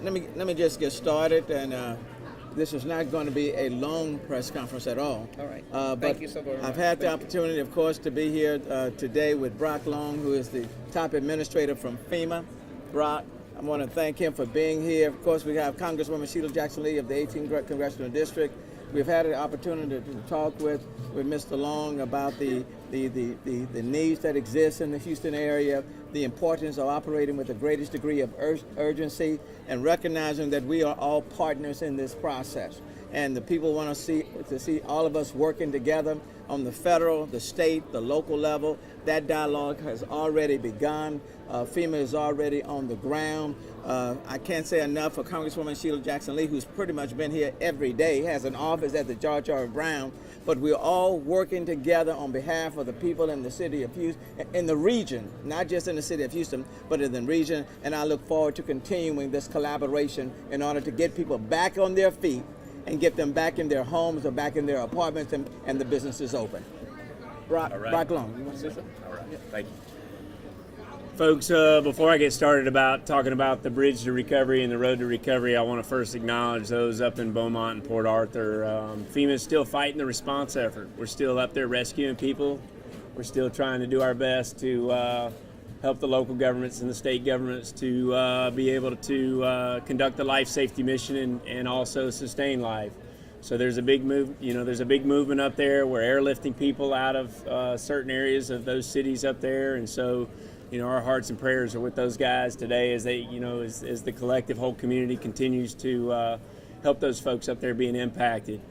Let me just get started, and this is not going to be a long press conference at all. All right. Thank you so very much. I've had the opportunity, of course, to be here today with Brock Long, who is the top administrator from FEMA. Brock, I want to thank him for being here. Of course, we have Congresswoman Sheila Jackson-Lee of the 18th Congressional District. We've had an opportunity to talk with Mr. Long about the needs that exist in the Houston area, the importance of operating with the greatest degree of urgency, and recognizing that we are all partners in this process. And the people want to see all of us working together on the federal, the state, the local level. That dialogue has already begun. FEMA is already on the ground. I can't say enough for Congresswoman Sheila Jackson-Lee, who's pretty much been here every day, has an office at the George R. Brown, but we're all working together on behalf of the people in the city of Houston, in the region, not just in the city of Houston, but in the region. And I look forward to continuing this collaboration in order to get people back on their feet and get them back in their homes or back in their apartments and the businesses open. Brock Long, you want to say something? All right, thank you. Folks, before I get started about talking about the bridge to recovery and the road to recovery, I want to first acknowledge those up in Beaumont and Port Arthur. FEMA is still fighting the response effort. We're still up there rescuing people. We're still trying to do our best to help the local governments and the state governments to be able to conduct the life safety mission and also sustain life. So there's a big move, there's a big movement up there. We're airlifting people out of certain areas of those cities up there, and so our hearts and prayers are with those guys today as they, as the collective whole community continues to help those folks up there being impacted.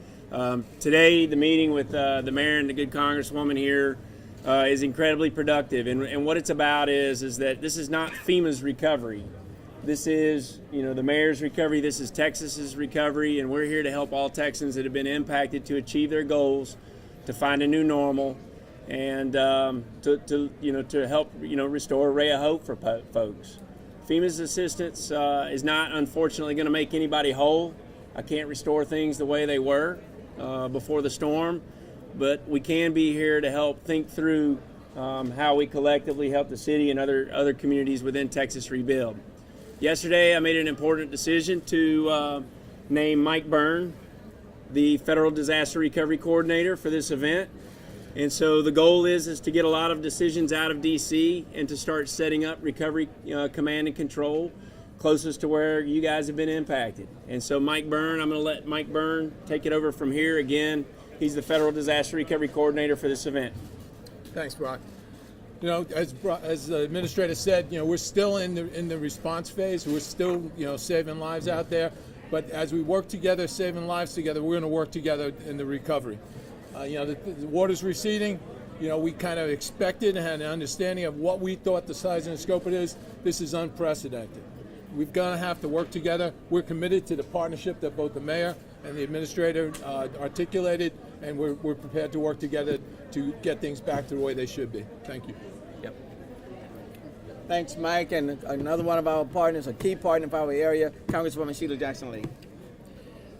Today, the meeting with the mayor and the good congresswoman here is incredibly productive, and what it's about is that this is not FEMA's recovery. This is, the mayor's recovery. This is Texas's recovery, and we're here to help all Texans that have been impacted to achieve their goals, to find a new normal, and to help restore a ray of hope for folks. FEMA's assistance is not, unfortunately, going to make anybody whole. I can't restore things the way they were before the storm, but we can be here to help think through how we collectively help the city and other communities within Texas rebuild. Yesterday, I made an important decision to name Mike Byrne the Federal Disaster Recovery Coordinator for this event. And so the goal is to get a lot of decisions out of D.C. and to start setting up recovery command and control closest to where you guys have been impacted. And so Mike Byrne, I'm going to let Mike Byrne take it over from here. Again, he's the Federal Disaster Recovery Coordinator for this event. Thanks, Brock. As the administrator said, we're still in the response phase. We're still, saving lives out there. But as we work together, saving lives together, we're going to work together in the recovery. The water's receding. We kind of expected and had an understanding of what we thought the size and the scope it is. This is unprecedented. We're going to have to work together. We're committed to the partnership that both the mayor and the administrator articulated, and we're prepared to work together to get things back to the way they should be. Thank you. Yep. Thanks, Mike. And another one of our partners, a key partner for our area, Congresswoman Sheila Jackson-Lee.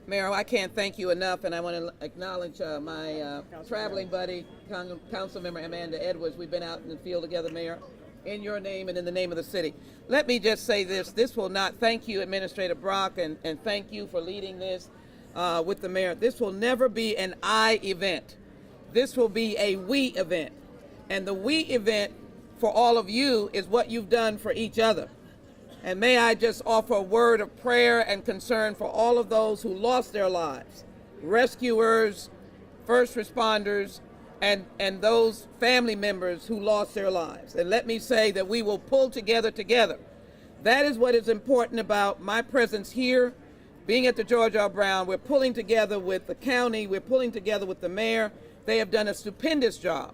Mayor, I can't thank you enough, and I want to acknowledge my traveling buddy, Councilmember Amanda Edwards. We've been out in the field together, Mayor, in your name and in the name of the city. Let me just say this. This will not, thank you, Administrator Brock, and thank you for leading this with the mayor. This will never be an I event. This will be a we event. And the we event for all of you is what you've done for each other. And may I just offer a word of prayer and concern for all of those who lost their lives, rescuers, first responders, and those family members who lost their lives. And let me say that we will pull together. That is what is important about my presence here, being at the George R. Brown. We're pulling together with the county. We're pulling together with the mayor. They have done a stupendous job.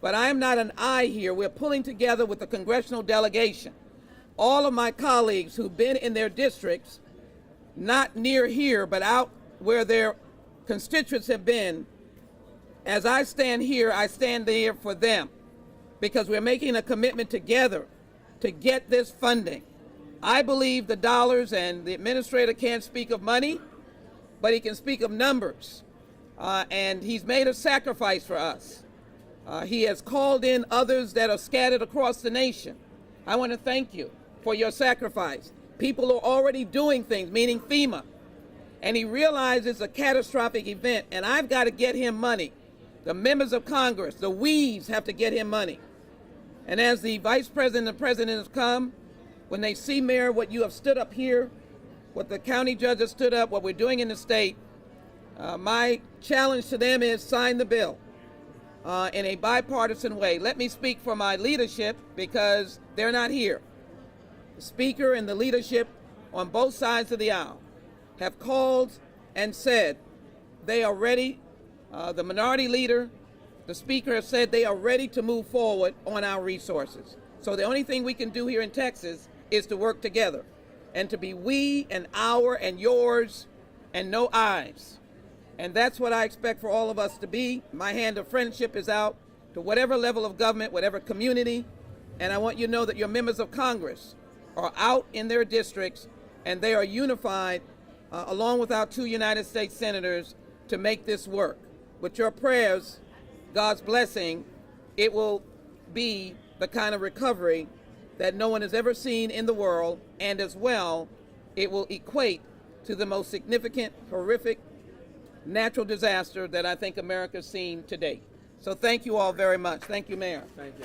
But I am not an I here. We're pulling together with the congressional delegation. All of my colleagues who've been in their districts, not near here, but out where their constituents have been, as I stand here, I stand there for them, because we're making a commitment together to get this funding. I believe the dollars, and the administrator can't speak of money, but he can speak of numbers. And he's made a sacrifice for us. He has called in others that are scattered across the nation. I want to thank you for your sacrifice. People are already doing things, meaning FEMA. And he realizes it's a catastrophic event, and I've got to get him money. The members of Congress, the wees, have to get him money. And as the Vice President and the President have come, when they see, Mayor, what you have stood up here, what the county judge has stood up, what we're doing in the state, my challenge to them is sign the bill in a bipartisan way. Let me speak for my leadership because they're not here. The Speaker and the leadership on both sides of the aisle have called and said they are ready. The minority leader, the Speaker, have said they are ready to move forward on our resources. So the only thing we can do here in Texas is to work together and to be we and our and yours and no I's. And that's what I expect for all of us to be. My hand of friendship is out to whatever level of government, whatever community, and I want you to know that your members of Congress are out in their districts and they are unified along with our 2 United States senators to make this work. With your prayers, God's blessing, it will be the kind of recovery that no one has ever seen in the world, and as well, it will equate to the most significant, horrific natural disaster that I think America's seen to date. So thank you all very much. Thank you, Mayor. Thank you.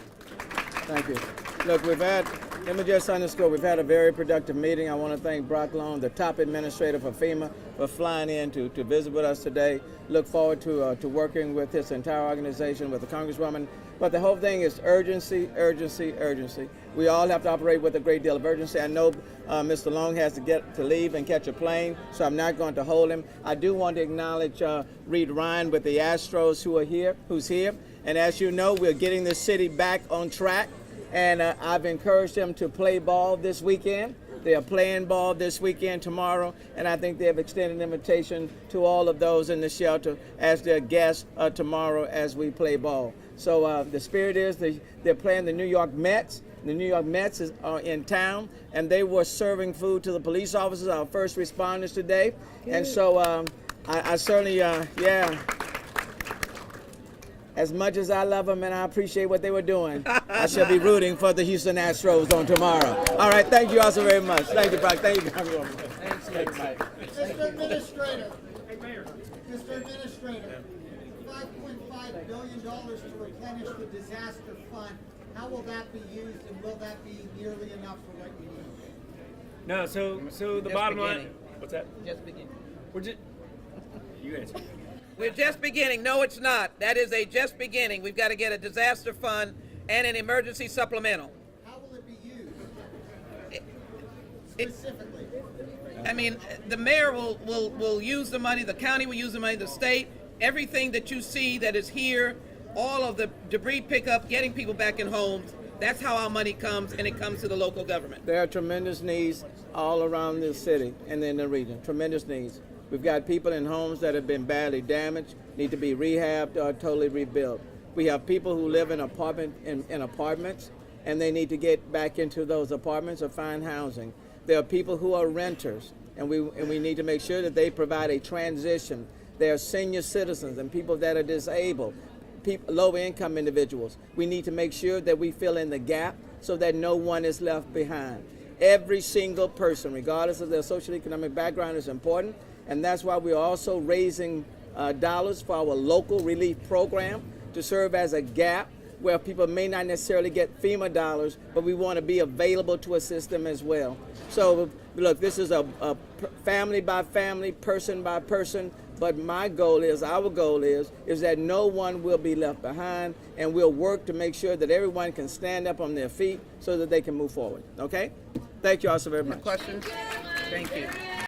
Thank you. Look, let me just underscore, we've had a very productive meeting. I want to thank Brock Long, the top administrator for FEMA, for flying in to visit with us today. Look forward to working with his entire organization, with the Congresswoman. But the whole thing is urgency, urgency, urgency. We all have to operate with a great deal of urgency. I know Mr. Long has to get to leave and catch a plane, so I'm not going to hold him. I do want to acknowledge Reed Ryan with the Astros who's here. And as you know, we're getting the city back on track. And I've encouraged them to play ball this weekend. They are playing ball this weekend, tomorrow, and I think they have extended an invitation to all of those in the shelter as their guests tomorrow as we play ball. So the spirit is they're playing the New York Mets. The New York Mets are in town, and they were serving food to the police officers, our first responders today. And so I certainly, as much as I love them and I appreciate what they were doing, I shall be rooting for the Houston Astros on tomorrow. All right, thank you all so very much. Thank you, Brock. Thank you, Congresswoman. Thanks, Mike. Mr. Administrator. Hey, Mayor. Mr. Administrator, $5.5 billion to replenish the disaster fund. How will that be used, and will that be nearly enough for what you need? No, so the bottom line. What's that? Just beginning. We're just. You answer. We're just beginning. No, it's not. That is a just beginning. We've got to get a disaster fund and an emergency supplemental. How will it be used? Specifically. I mean, the mayor will use the money, the county will use the money, the state, everything that you see that is here, all of the debris pickup, getting people back in homes, that's how our money comes, and it comes to the local government. There are tremendous needs all around this city and in the region, tremendous needs. We've got people in homes that have been badly damaged, need to be rehabbed or totally rebuilt. We have people who live in apartments, and they need to get back into those apartments or find housing. There are people who are renters, and we need to make sure that they provide a transition. There are senior citizens and people that are disabled, low-income individuals. We need to make sure that we fill in the gap so that no one is left behind. Every single person, regardless of their social economic background, is important. And that's why we're also raising dollars for our local relief program to serve as a gap where people may not necessarily get FEMA dollars, but we want to be available to assist them as well. So look, this is a family by family, person by person, but our goal is that no one will be left behind, and we'll work to make sure that everyone can stand up on their feet so that they can move forward. Okay? Thank you all so very much. Questions? Thank you.